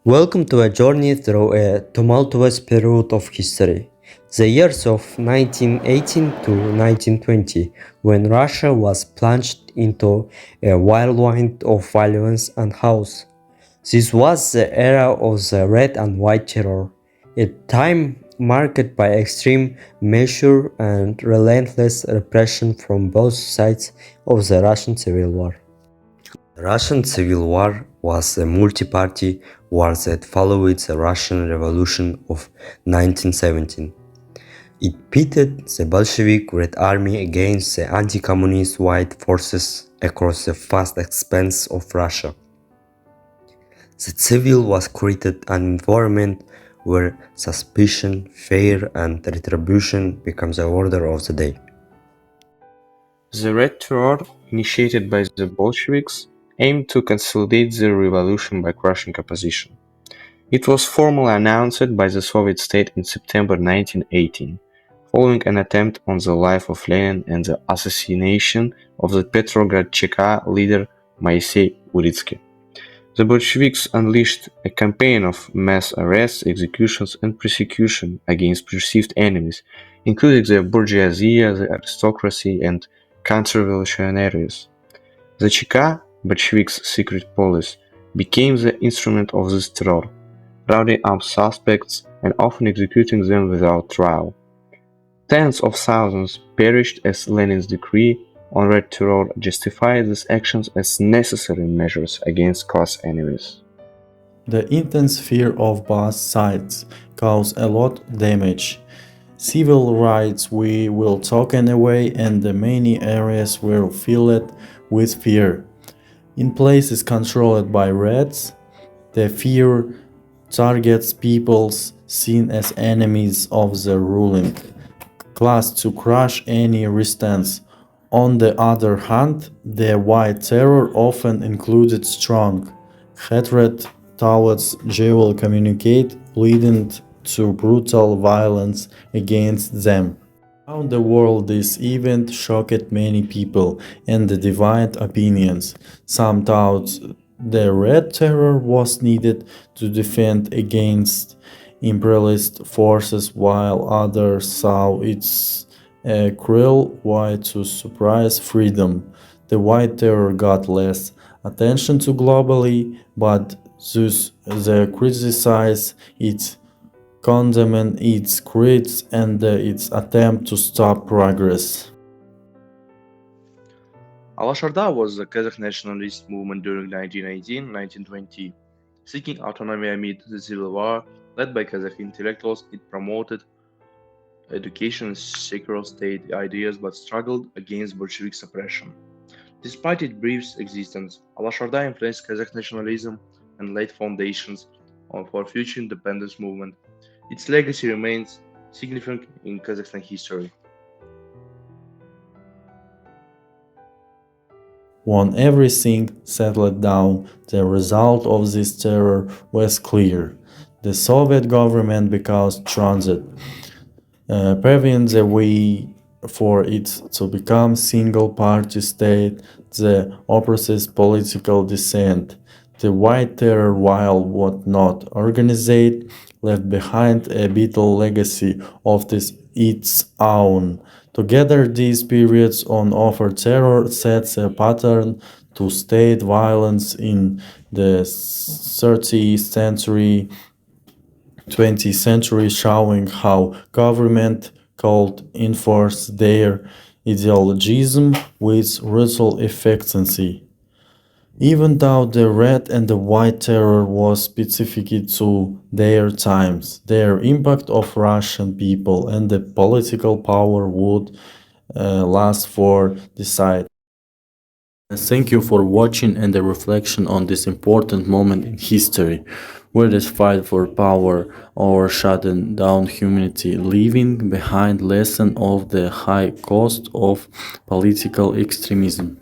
Welcome to a journey through a tumultuous period of history. The years of 1918 to 1920, when Russia was plunged into a whirlwind of violence and chaos. This was the era of the Red and White Terror, a time marked by extreme measure and relentless repression from both sides of the Russian Civil War. The Russian Civil War was a multi-party war that followed the Russian Revolution of 1917. It pitted the Bolshevik Red Army against the anti-communist White forces across the vast expanse of Russia. The civil was created an environment where suspicion, fear, and retribution became the order of the day. The Red Terror, initiated by the Bolsheviks, aimed to consolidate the revolution by crushing opposition. It was formally announced by the Soviet state in September 1918, following an attempt on the life of Lenin and the assassination of the Petrograd Cheka leader Moisei Uritsky. The Bolsheviks unleashed a campaign of mass arrests, executions, and persecution against perceived enemies, including the bourgeoisie, the aristocracy, and counter-revolutionaries. The Cheka, Bolsheviks' secret police, became the instrument of this terror, rounding up suspects and often executing them without trial. Tens of thousands perished as Lenin's decree on Red Terror justified these actions as necessary measures against class enemies. The intense fear of both sides caused a lot damage. Civil rights we will taken away and the many areas were filled with fear. In places controlled by Reds, the fear targets peoples seen as enemies of the ruling class to crush any resistance. On the other hand, the White Terror often included strong hatred towards Jewish community, leading to brutal violence against them. Around the world, this event shocked many people and divided opinions. Some thought the Red Terror was needed to defend against imperialist forces, while others saw it a cruel way to suppress freedom. The White Terror got less attention to globally, but thus they criticized it, condemning its creeds and its attempt to stop progress. Alasharda was the Kazakh nationalist movement during 1919-1920. Seeking autonomy amid the civil war led by Kazakh intellectuals, it promoted education and secular state ideas but struggled against Bolshevik suppression. Despite its brief existence, Alasharda influenced Kazakh nationalism and laid foundations for future independence movement. Its legacy remains significant in Kazakhstan history. When everything settled down, the result of this terror was clear. The Soviet government became transit, paving the way for it to become single-party state, the opposite political descent. The White Terror, while what not organized, left behind a bitter legacy of its own. Together, these periods on offer terror sets a pattern to state violence in the 30th century, 20th century, showing how government could enforce their ideologism with brutal efficiency. Even though the Red and the White Terror was specific to their times, their impact of Russian people and the political power would last for decades. Thank you for watching and the reflection on this important moment in history, where the fight for power overshadowed down humanity, leaving behind lesson of the high cost of political extremism.